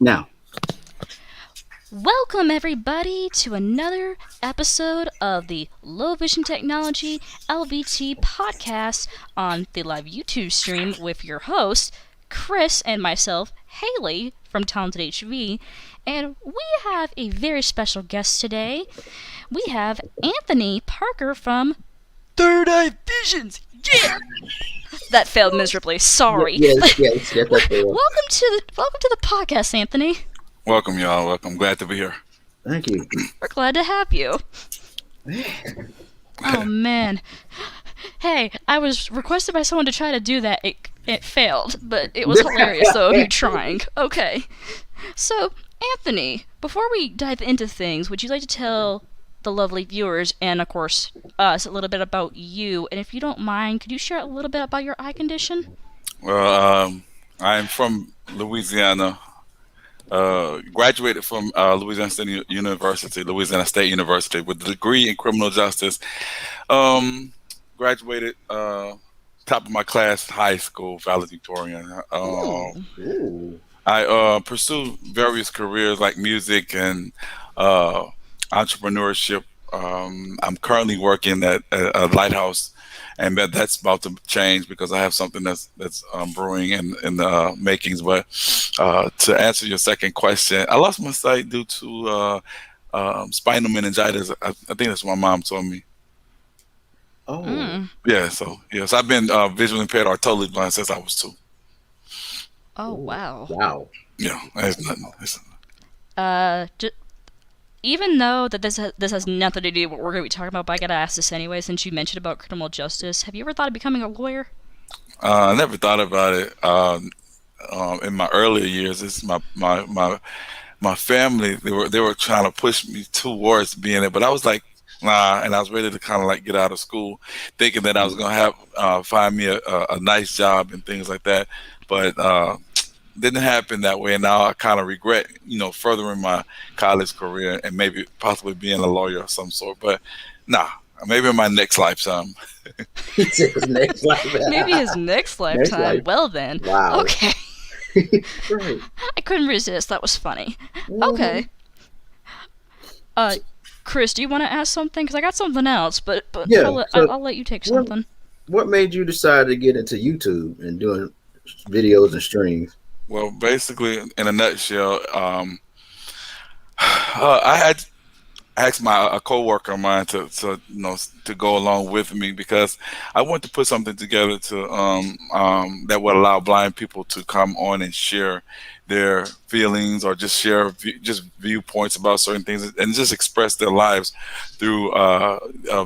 Now, Welcome, everybody, to another episode of the Low Vision Technology LVT podcast on the live YouTube stream with your host, Chris, and myself, Haley, from Talented HV. And we have a very special guest today. We have Anthony Parker from Third Eye Visions. Yeah! That failed miserably. Sorry. yes, that's fair. welcome to the podcast, Anthony. Welcome, y'all. Welcome. Glad to be here. Thank you. We're glad to have you. Oh man. Hey, I was requested by someone to try to do that. It failed, but it was hilarious though of you trying. Okay. So, Anthony, before we dive into things, would you like to tell the lovely viewers and of course us a little bit about you? And if you don't mind, could you share a little bit about your eye condition? Well, I'm from Louisiana. Graduated from Louisiana State University with a degree in criminal justice. Graduated top of my class, high school, valedictorian. Ooh. I pursued various careers like music and entrepreneurship. I'm currently working at a lighthouse, and that's about to change because I have something that's brewing in the makings. But to answer your second question, I lost my sight due to spinal meningitis. I think that's what my mom told me. Oh, Yeah, so yes, I've been visually impaired or totally blind since I was 2. Oh ooh. wow. Wow. Yeah, that's nothing. J- Even though that this has nothing to do with what we're going to be talking about, but I gotta ask this anyway, since you mentioned about criminal justice. Have you ever thought of becoming a lawyer? I never thought about it in my earlier years. It's my family. They were trying to push me towards being it, but I was like, nah, and I was ready to kind of like get out of school, thinking that I was gonna have find me a nice job and things like that. But didn't happen that way, and now I kind of regret, furthering my college career and maybe possibly being a lawyer of some sort. But nah, maybe in my next lifetime. He says next life. Maybe his next Next lifetime. life. Well then. Wow. Okay. Right. I couldn't resist. That was funny. Mhm. Okay. Uh, Chris, do you want to ask something? Because I got something else, but Yeah. I'll let you take What something. what made you decide to get into YouTube and doing videos and streams? Well, basically, in a nutshell, I had asked a coworker of mine to go along with me because I want to put something together to that would allow blind people to come on and share their feelings or just share just viewpoints about certain things and just express their lives through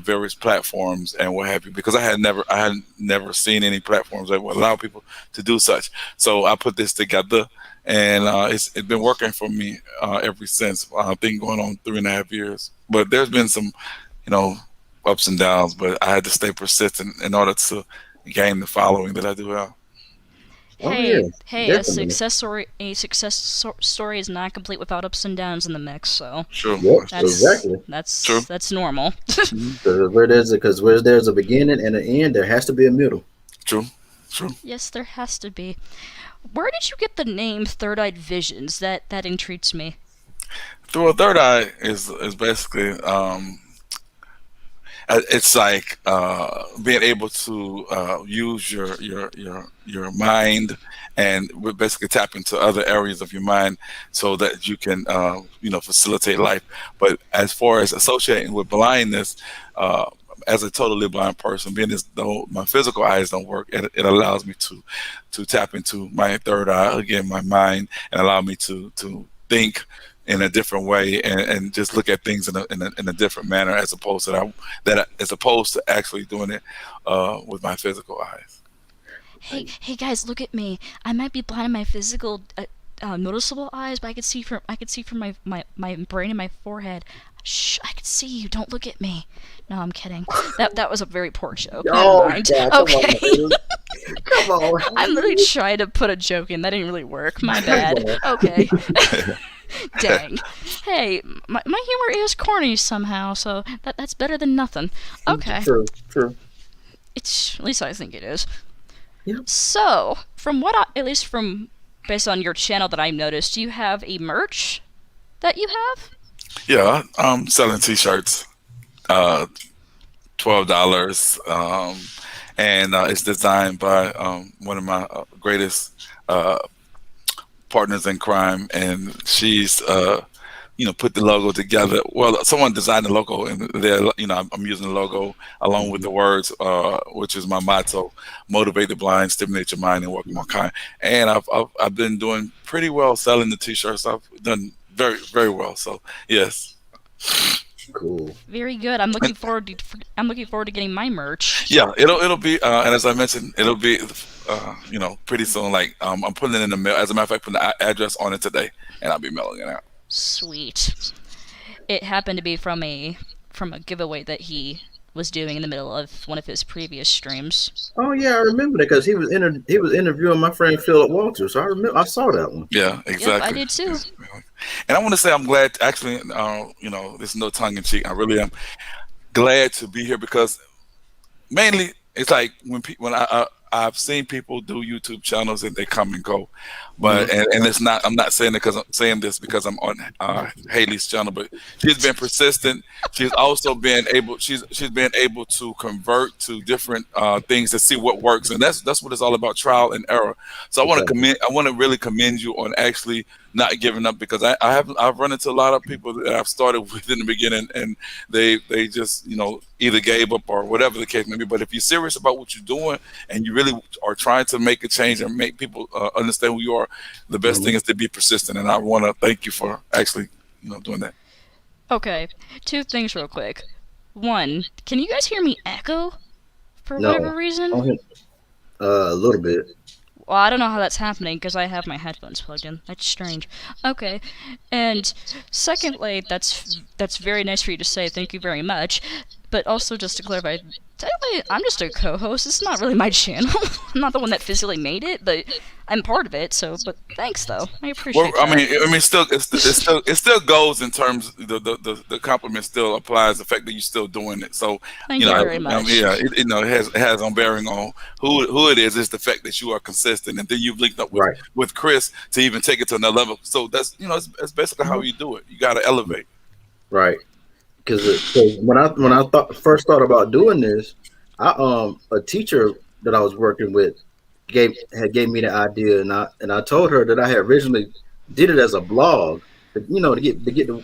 various platforms and what have you. Because I had never seen any platforms that would allow people to do such. So I put this together, and it's been working for me ever since. I think going on 3.5 years. But there's been some, you know, ups and downs. But I had to stay persistent in order to gain the following that I do have. Oh yeah, Hey, definitely. story is not complete without ups and downs in the mix. So True, Yep, that's exactly. true, that's normal. Because where there's a beginning and an end, there has to be a middle. true, true. Yes, there has to be. Where did you get the name Third Eyed Visions? That intrigues me. Through a third eye is basically it's like being able to use your mind and we basically tap into other areas of your mind so that you can facilitate life. But as far as associating with blindness, as a totally blind person, being as though my physical eyes don't work, it allows me to tap into my third eye again, my mind, and allow me to think in a different way and just look at things in a different manner as opposed to as opposed to actually doing it with my physical eyes. Hey guys, look at me. I might be blind in my physical, noticeable eyes, but I could see from my brain and my forehead. Shh, I can see you. Don't look at me. No, I'm kidding. That was a very poor joke. Never Oh mind. God, come on, Okay. man. Come on, I'm literally Haley. trying to put a joke in. That didn't really work. My Come bad. on. Okay. Dang. Hey, my humor is corny somehow, so that's better than nothing. Okay. True, true. At least I think it is. Yep. So, from what at least from based on your channel that I noticed, do you have a merch that you have? Yeah, I'm selling T-shirts, uh, $12, and it's designed by one of my greatest uh, partners in crime, and she's put the logo together. Well, someone designed the logo, and I'm using the logo along with the words, which is my motto: motivate the blind, stimulate your mind, and work on kind. And I've been doing pretty well selling the T-shirts. I've done very very well. So yes. Cool. Very good. I'm looking forward to getting my merch. Yeah, it'll be, and as I mentioned, it'll be, pretty soon. Like, I'm putting it in the mail. As a matter of fact, putting the address on it today, and I'll be mailing it out. Sweet. It happened to be from a giveaway that he was doing in the middle of one of his previous streams. Oh yeah, I remember that because he was interviewing my friend Philip Walters. So I saw that one. Yeah, exactly. Yep, I did too. And I want to say I'm glad. Actually, there's no tongue in cheek. I really am glad to be here because mainly it's like when I've seen people do YouTube channels and they come and go, but and it's not. I'm not saying it because I'm saying this because I'm on Haley's channel, but she's been persistent. She's also been able. She's been able to convert to different things to see what works, and that's what it's all about, trial and error. So I want to really commend you on actually not giving up because I've run into a lot of people that I've started with in the beginning and they just either gave up or whatever the case may be. But if you're serious about what you're doing and you really are trying to make a change and make people understand who you are, the best thing is to be persistent. And I want to thank you for actually doing that. Okay, 2 things real quick. 1, can you guys hear me echo for No. whatever reason? A little bit. Well, I don't know how that's happening because I have my headphones plugged in. That's strange. Okay, and secondly, that's very nice for you to say. Thank you very much. But also, just to clarify, technically, I'm just a co-host. It's not really my channel. I'm not the one that physically made it, but I'm part of it. So, but thanks though. I appreciate Well, that. it still goes in terms the compliment still applies. The fact that you're still doing it. So Thank you very much. it has on bearing on who it is. Is the fact that you are consistent, and then you've linked up with Chris to even take it to another level. So that's it's basically how you do it. You got to elevate. Right. Because when I first thought about doing this, a teacher that I was working with gave me the idea, and I told her that I had originally did it as a blog, to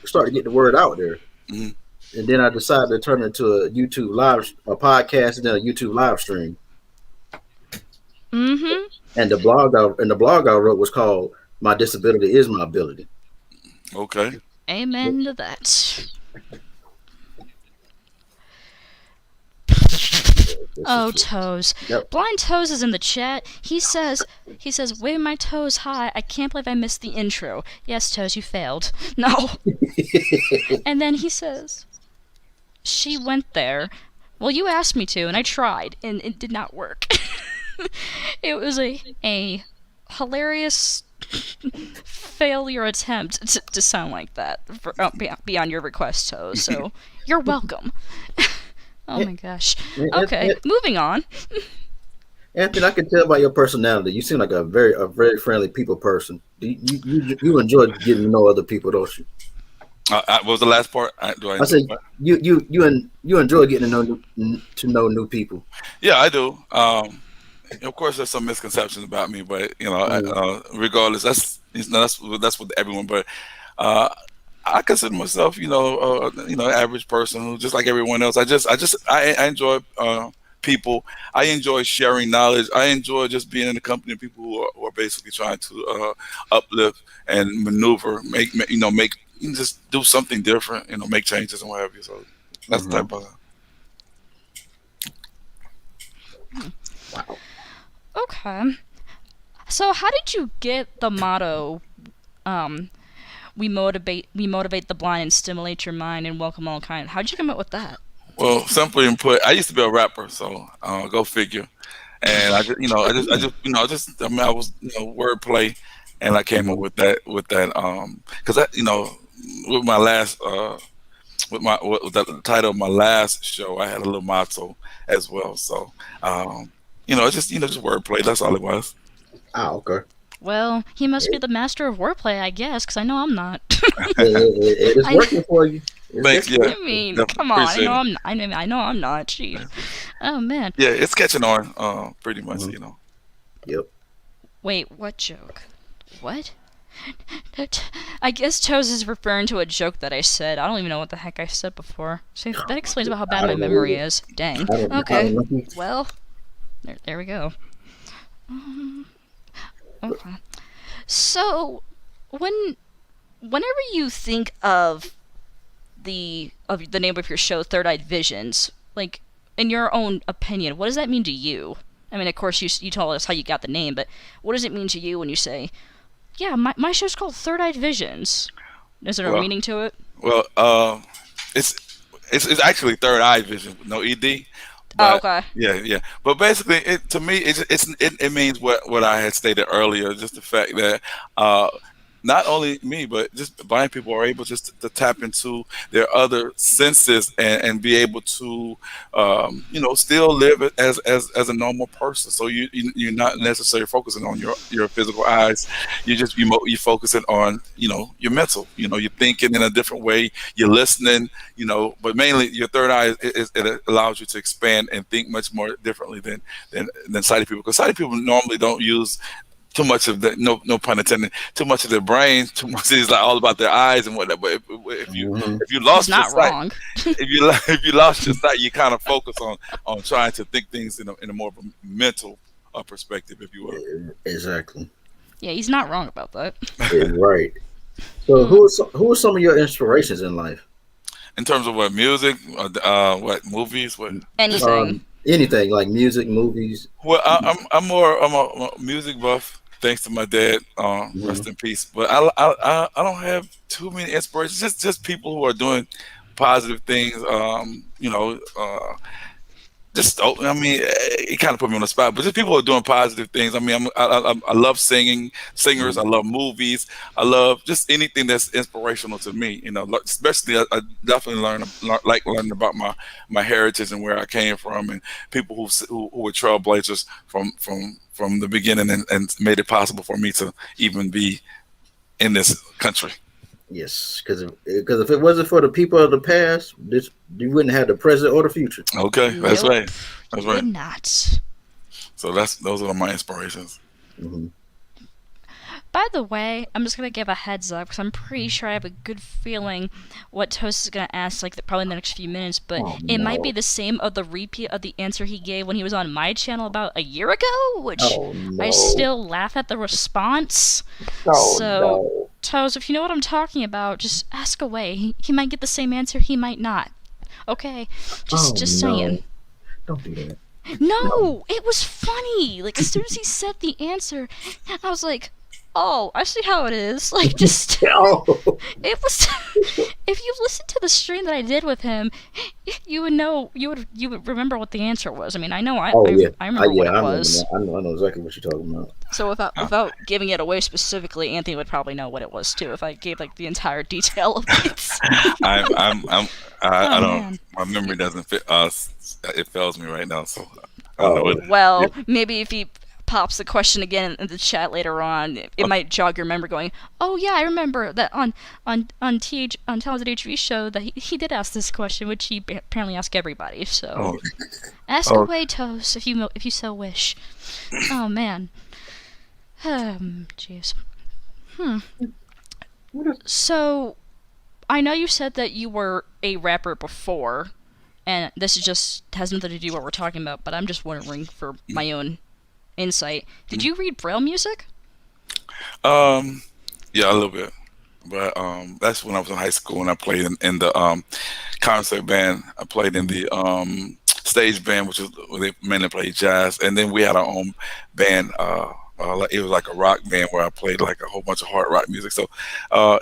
start to get the word out there, and then I decided to turn it into a podcast, and then a YouTube live stream. And the blog I wrote was called "My Disability Is My Ability." Okay. Amen to that. Oh, Toes. Yep. Blind Toes is in the chat. He says, wave my toes high. I can't believe I missed the intro. Yes, Toes, you failed. No. And then he says, she went there. Well, you asked me to, and I tried, and it did not work. It was a hilarious failure attempt to sound like that beyond your request, Toes. So you're welcome. Oh my gosh. Okay, moving on. Anthony, I can tell by your personality. You seem like a very friendly people person. You enjoy getting to know other people, don't you? What was the last part? I said you enjoy getting to know new people. Yeah, I do. Of course, there's some misconceptions about me, but regardless, that's with everyone. But I consider myself, average person who just like everyone else. I enjoy people. I enjoy sharing knowledge. I enjoy just being in the company of people who are basically trying to uplift and maneuver, make just do something different, make changes and what have you. So that's the type of. Wow. Okay. So how did you get the motto, we motivate the blind and stimulate your mind and welcome all kind? How'd you come up with that? Well, simply put, I used to be a rapper, so go figure. And I was wordplay, and I came up with that because with my last with the title of my last show, I had a little motto as well. So it's just wordplay. That's all it was. Oh, okay. Well, he must be the master of wordplay, I guess, because I know I'm not. It is I, working for you. It's Thanks. definitely Yeah, I mean, definitely come on. I appreciate know it. I'm. I know I'm not. Jeez. Oh man. Yeah, it's catching on. Pretty much. Mhm. You know. Yep. Wait, what joke? What? I guess Toes is referring to a joke that I said. I don't even know what the heck I said before. See, that explains about how bad I my don't know memory either. is. Dang. I Okay. don't know. Well, there we go. Okay. So, whenever you think of the name of your show, Third Eye Visions, like in your own opinion, what does that mean to you? I mean, of course, you told us how you got the name, but what does it mean to you when you say, "Yeah, my show's called Third Eye Visions"? Is there a Well, meaning to it? well, it's it's actually third eye vision, no ed. Oh, But okay. yeah. But basically, it to me, it means what I had stated earlier, just the fact that uh, not only me, but just blind people are able just to tap into their other senses and be able to, still live as a normal person. So you're not necessarily focusing on your physical eyes. You focusing on your mental. You're thinking in a different way. You're listening. But mainly your third eye it allows you to expand and think much more differently than sighted people. Because sighted people normally don't use too much of the no pun intended, too much of their brain, too much is like all about their eyes and whatnot. But if you Mhm. if you He's lost your not sight, wrong. if you lost your sight, you kind of focus on trying to think things in a more of a mental perspective, if you will. Exactly. Yeah, he's not wrong about that. Right. So Hmm. who are some of your inspirations in life? In terms of what music, what movies, what. Anything. Anything like music, movies. Well, I'm a music buff. Thanks to my dad, Mhm. rest in peace. But I don't have too many inspirations. Just people who are doing positive things. Just I mean, it kind of put me on the spot. But just people who are doing positive things. I mean, I love singing, singers. I Mhm. love movies. I love just anything that's inspirational to me. Especially I definitely like learning about my heritage and where I came from, and people who were trailblazers from the beginning and made it possible for me to even be in this country. Yes, because if it wasn't for the people of the past, this you wouldn't have the present or the future. Okay, that's Nope, right. you That's would right. not. So those are my inspirations. Hmm. By the way, I'm just gonna give a heads up because I'm pretty sure I have a good feeling what Toast is gonna ask, like probably in the next few minutes. But Oh it might be no! the same of the repeat of the answer he gave when he was on my channel about a year ago, which Oh I no! still laugh at the response. Oh So, no! Toast, if you know what I'm talking about, just ask away. He might get the same answer, he might not. Okay, just Oh just saying. no! Don't do that. No. No, it was funny. Like as soon as he said the answer, I was like, "Oh, I see how it is." Like just Oh. it was. If you listen to the stream that I did with him, you would know. You would remember what the answer was. I mean, I know. I Oh I, yeah. I remember what Yeah. it I remember was. that. I know exactly what you're talking about. So without Uh, without giving it away specifically, Anthony would probably know what it was too if I gave like the entire detail of it. I'm I Oh don't man. my memory doesn't fit it fails me right now, so I don't know Oh what. Well, Yeah. maybe if he pops the question again in the chat later on, it might jog your memory. Going, oh yeah, I remember that on Talented HV show that he did ask this question, which he apparently asked everybody. So Oh, ask oh, away, Toast, if you so wish. Oh man. Jeez. Hmm. So I know you said that you were a rapper before, and this is just has nothing to do with what we're talking about, but I'm just wondering for my own insight. Did you read Braille music? um, yeah, a little bit, but that's when I was in high school and I played in the concert band. I played in mhm. the stage band, which is where they mainly played jazz, and then we had our own band. It was like a rock band where I played like a whole bunch of hard rock music. So,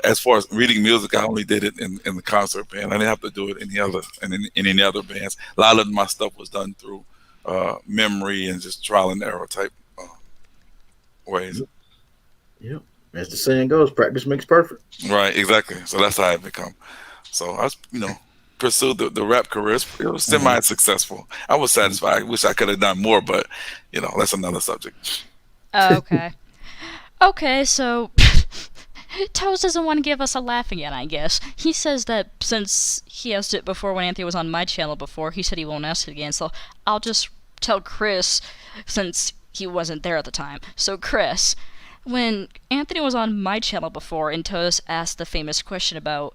as far as reading music, I only did it in the concert band. I didn't have to do it in any other bands. A lot of my stuff was done through memory and just trial and error type ways. Yep. Yep. As the saying goes, practice makes perfect. Right, exactly. So that's how it become. So I was, pursued the rap career. It was Mhm. semi successful. I was satisfied. I wish I could have done more, but that's another subject. Oh, okay. Okay, so Toes doesn't want to give us a laugh again, I guess. He says that since he asked it before when Anthony was on my channel before, he said he won't ask it again, so I'll just tell Chris since he wasn't there at the time. So, Chris, when Anthony was on my channel before and Toes asked the famous question about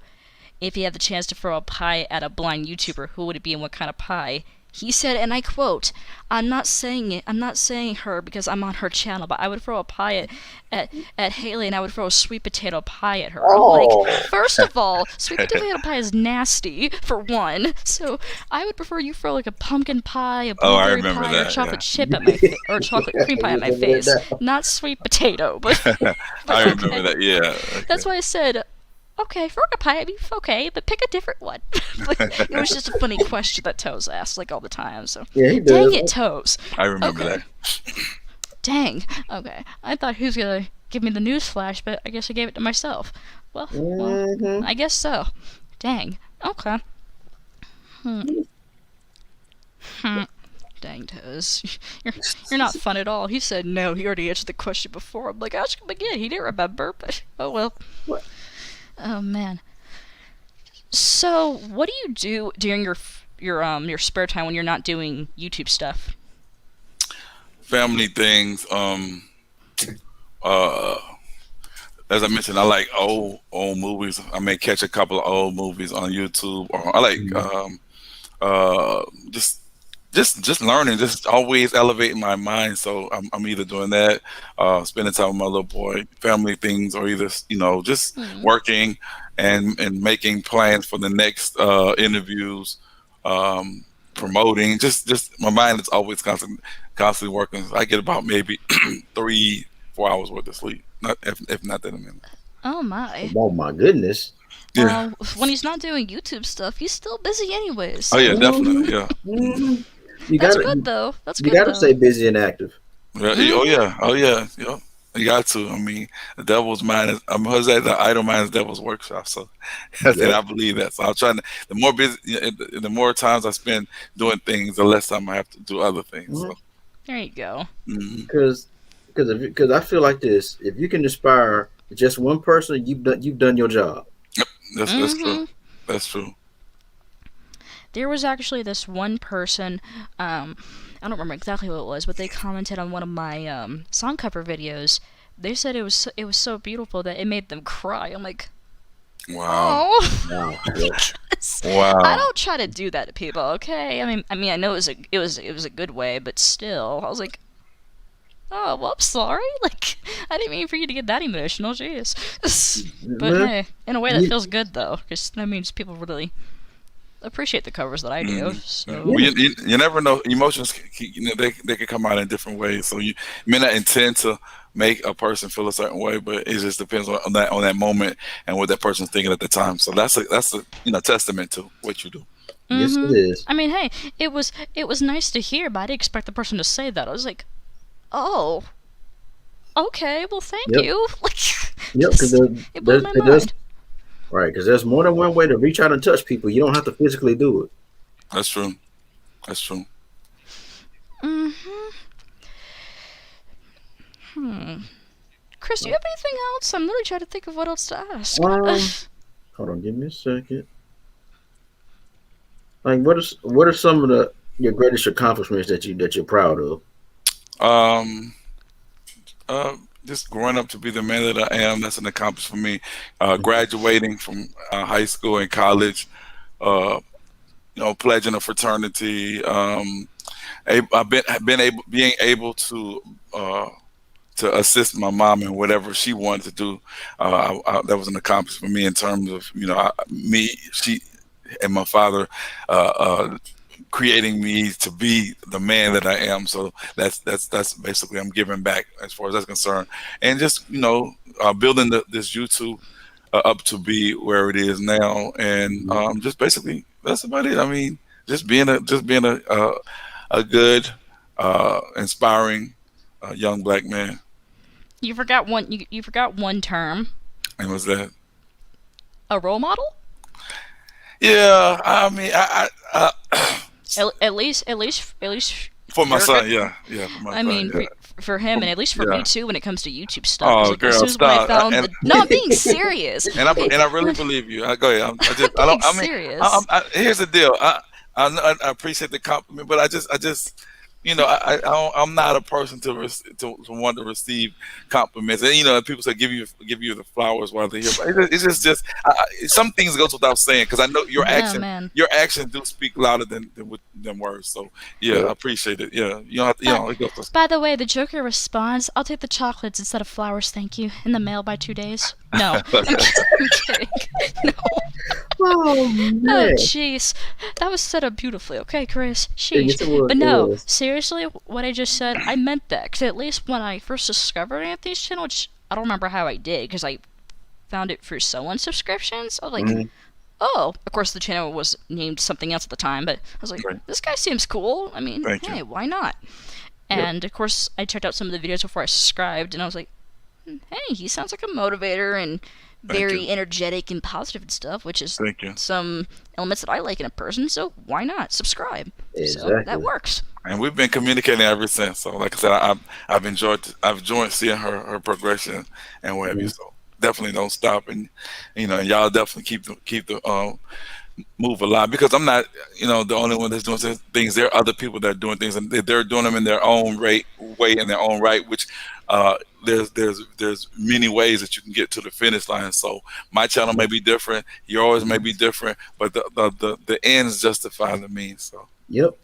if he had the chance to throw a pie at a blind YouTuber, who would it be and what kind of pie? He said, and I quote, I'm not saying her because I'm on her channel, but I would throw a pie at Haley and I would throw a sweet potato pie at her. I'm like, first of all, sweet potato pie is nasty, for one. So I would prefer you throw like a pumpkin pie, a blueberry pie, or chocolate chip at my face, or chocolate cream pie at my face. Not sweet potato, but I remember that, yeah. Okay. That's why I said, okay, throw a pie at me, okay, but pick a different one. It was just a funny question that Toes asked, like, all the time, so. Yeah, he Dang does. it, Toes. I remember that. Dang. Okay. I thought he was gonna give me the news flash, but I guess I gave it to myself. Well, I guess so. Dang. Okay. Dang, Toes. You're not fun at all. He said no. He already answered the question before. I'm like, ask him again. He didn't remember, but oh well. What? Oh man. So, what do you do during your spare time when you're not doing YouTube stuff? Family things. As I mentioned, I like old movies. I may catch a couple of old movies on YouTube, or I like just learning, just always elevating my mind. So I'm either doing that, spending time with my little boy, family things, or either just working and making plans for the next interviews, promoting. Just my mind is always constantly working. I get about maybe 3-4 hours worth of sleep, not if not that a minute. Oh my. Oh my goodness. Yeah. When he's not doing YouTube stuff, he's still busy anyways. Oh yeah, definitely. Yeah. Mhm. That's good though. That's You good gotta though. stay busy and active. Oh yeah. Oh yeah. Yeah. You got to. I mean, the devil's mind is. What's that? The idle mind is devil's workshop. So, and I believe that. So I'm trying to. The more busy, the more times I spend doing things, the less time I have to do other things. So. There you go. Because I feel like this. If you can inspire just one person, you've done your job. Yep, that's true. That's true. There was actually this one person, I don't remember exactly what it was, but they commented on one of my song cover videos. They said it was so beautiful that it made them cry. I'm like, Wow. oh. Wow. Wow. I don't try to do that to people, okay? I mean, I know it was a good way, but still, I was like, oh, well, I'm sorry. Like, I didn't mean for you to get that emotional, jeez. But hey, in a way that feels good though, because that means people really appreciate the covers that I do. So Well, you never know. Emotions, they can come out in different ways. So you may not intend to make a person feel a certain way, but it just depends on that moment and what that person's thinking at the time. So that's a testament to what you do. Yes, it is. I mean, hey, it was nice to hear, but I didn't expect the person to say that. I was like, oh, okay, well, thank you. Like, Yep, because it blew my mind. Right, because there's more than one way to reach out and touch people. You don't have to physically do it. That's true. That's true. Chris, do you have anything else? I'm really trying to think of what else to ask. Hold on, give me a second. Like, what are some of your greatest accomplishments that you're proud of? Just growing up to be the man that I am, that's an accomplishment for me. Graduating from high school and college, pledging a fraternity. I've being able to assist my mom in whatever she wanted to do. That was an accomplishment for me in terms of she and my father creating me to be the man that I am. So that's basically, I'm giving back as far as that's concerned, and just building this YouTube up to be where it is now, and just basically that's about it. I mean, just being a good, inspiring young black man. You forgot one. You forgot one term. And what's that? A role model. Yeah, I mean, I At least for my son, good. yeah, for my I son, mean, yeah. for him, and at least for Yeah. me too when it comes to YouTube stuff. 'Cause, Oh, like, as girl, soon as when I stop. found no, I'm being serious. And I Okay, and I really when believe you. Go ahead. I being don't. I mean, serious. here's the deal. I appreciate the compliment, but I just, I'm not a person to want to receive compliments. And people say give you the flowers while they're here, but it's just some things goes without saying because I know Yeah, man. your actions do speak louder than words. So yeah, Yeah. I appreciate it. Yeah, you don't have to, But it goes. by the way, the Joker responds, "I'll take the chocolates instead of flowers, thank you." In the mail by 2 days. No, I'm kidding. No. Oh Oh, man. jeez. That was set up beautifully. Okay, Chris. Yeah, Sheesh. yes, it was. But It no, was. seriously, what I just said, I meant that. Because at least when I first discovered Anthony's channel, which I don't remember how I did, because I found it through someone's subscriptions, I was like, Mhm. oh. Of course, the channel was named something else at the time, but I was like, Right. this guy seems cool. I mean, Thank you. hey, why not? And of course, I checked out some of the videos before I subscribed, and I was like, hey, he sounds like a motivator and Thank very you. energetic and positive and stuff, which is Thank you. some elements that I like in a person, so why not subscribe? So Exactly. that works. And we've been communicating ever since. So, like I said, I've enjoyed seeing her progression and what have you. So definitely don't stop, and and y'all definitely keep the move alive because I'm not the only one that's doing things. There are other people that are doing things, and they're doing them in their own way in their own right. Which there's many ways that you can get to the finish line. So my channel may be different, yours may be different, but the ends justify the means. So. Yep.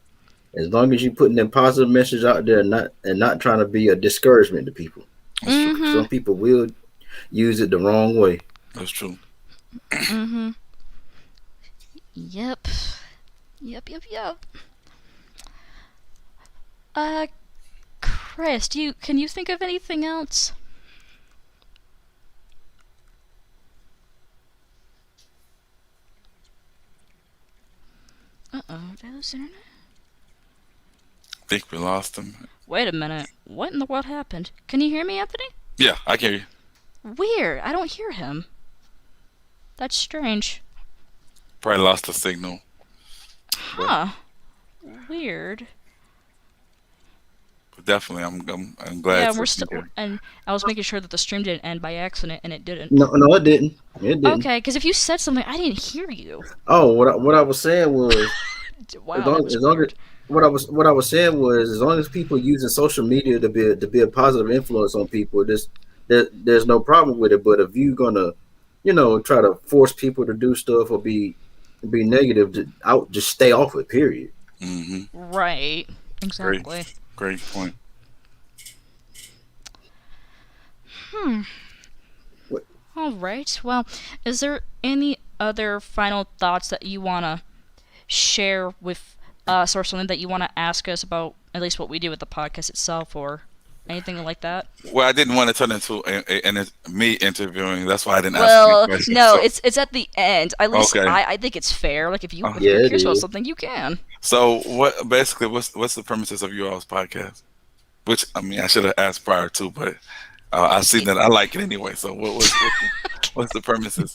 As long as you're putting that positive message out there, and not trying to be a discouragement to people. Mm-hmm. Some people will use it the wrong way. That's true. Mm-hmm. Yep. Yep. Chris, can you think of anything else? Uh-oh, did I lose internet? I think we lost him. Wait a minute. What in the world happened? Can you hear me, Anthony? Yeah, I can hear you. Weird. I don't hear him. That's strange. Probably lost the signal. Huh. Weird. But definitely, I'm glad. Yeah, to we're be still. here. And I was making sure that the stream didn't end by accident, and it didn't. No, it didn't. It didn't. Okay, because if you said something, I didn't hear you. Oh, what I was saying was, Wow, that was as long weird. as what I was saying was, as long as people using social media to be a positive influence on people, there's no problem with it. But if you're gonna, try to force people to do stuff or be negative, just stay off it. Period. Mm-hmm. Right. Exactly. Great point. All right. Well, is there any other final thoughts that you want to share with us or something that you want to ask us about, at least what we do with the podcast itself or anything like that? Well, I didn't want to turn into me interviewing. That's why I didn't ask Well, any questions. no, So, it's at the end. At least Okay. I think it's fair. Like if Yeah, you're it curious about is. something, you can. so what's the premises of your all's podcast? Which I mean, I should have asked prior to, but I see that I like it anyway. So what's the premises?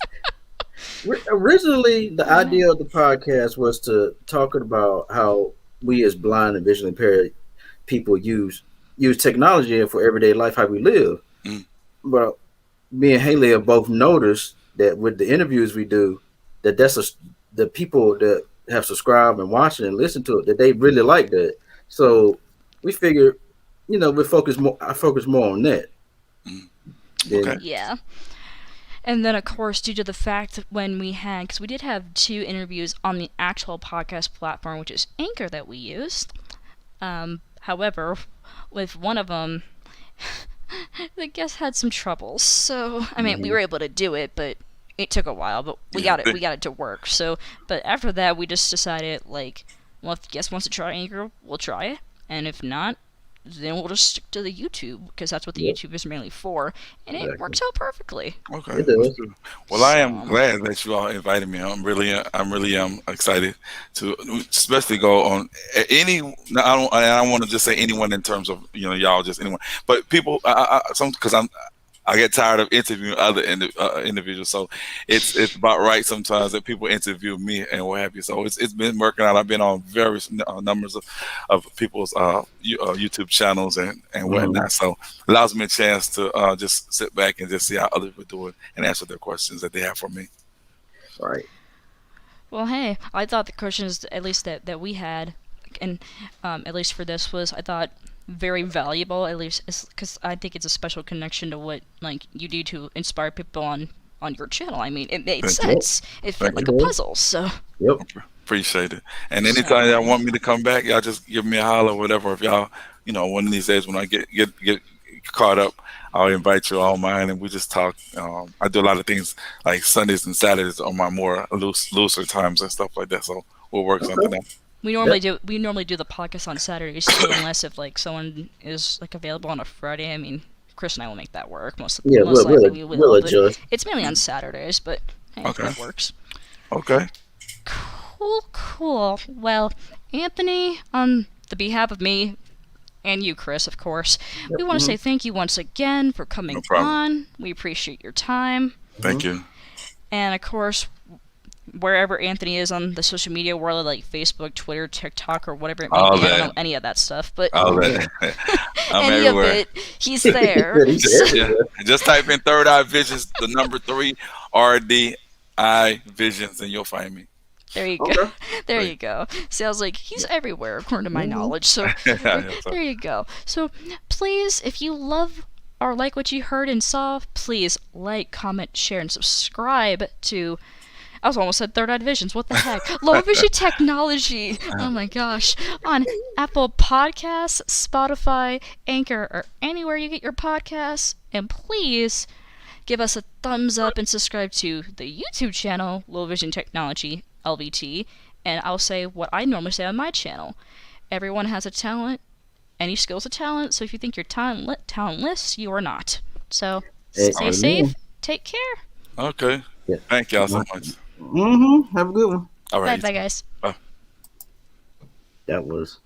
Originally, the idea of the podcast was to talk about how we as blind and visually impaired people use technology for everyday life, how we live. Mm. But me and Haley have both noticed that with the interviews we do, the people that have subscribed and watched it and listened to it, that they really like that. So we figured, I focus more on that. Mm. Then- Okay. Yeah. And then, of course, due to the fact that because we did have 2 interviews on the actual podcast platform, which is Anchor that we used. However, with one of them, the guest had some troubles. So, I mean, we were able to do it, but it took a while. But we Yeah, got it to work. So, but after that, we just decided, like, well, if the guest wants to try Anchor, we'll try it. And if not, then we'll just stick to the YouTube, because that's what the Yep. YouTube is mainly for. And it Exactly. works out perfectly. Okay. It does. That's good. Well, I am So- glad that you all invited me. I'm really excited to especially go on any. I don't want to just say anyone in terms of y'all, just anyone, but people. Because I get tired of interviewing other individuals. So it's about right sometimes that people interview me and what have you. So it's been working out. I've been on various numbers of people's YouTube channels and whatnot. So it allows me a chance to just sit back and just see how other people do it and answer their questions that they have for me. Right. Well, hey, I thought the questions, at least that we had, and at least for this, was, I thought, very valuable, at least because I think it's a special connection to what like you do to inspire people on your channel. I mean, it made sense. It felt like a puzzle. So Yep. Appreciate it. And anytime y'all want me to come back, y'all just give me a holler or whatever. If y'all, one of these days when I get caught up, I'll invite you all mine and we just talk. I do a lot of things like Sundays and Saturdays on my more looser times and stuff like that. So we'll work something out. we normally do the podcast on Saturdays too, unless if like someone is like available on a Friday. I mean, Chris and I will make that work. Most likely we'll adjust. It's mainly on Saturdays, but hey, that works. Okay. Cool. Well, Anthony, on the behalf of me and you, Chris, of course, we want to say thank you once again for coming on. We appreciate your time. Thank you. And of course, wherever Anthony is on the social media world, like Facebook, Twitter, TikTok, or whatever it may be, I don't know any of that stuff, but I'm any everywhere. of it, he's there. Just type in Third Eye Visions, the number 3 RDI Visions, and you'll find me. There you go. There you go. Sounds like he's everywhere, according to my knowledge. So there you go. So please, if you love or like what you heard and saw, please like, comment, share, and subscribe to... I was almost said Third Eye Visions. What the heck? Low Vision Technology. Oh my gosh. On Apple Podcasts, Spotify, Anchor, or anywhere you get your podcasts. And please give us a thumbs up and subscribe to the YouTube channel, Low Vision Technology, LVT. And I'll say what I normally say on my channel. Everyone has a talent. Any skill's a talent. So if you think you're talentless, you are not. So stay safe. Take care. Okay. Yeah. Thank y'all so much. Have a good one. All right. Bye, guys. Bye. That was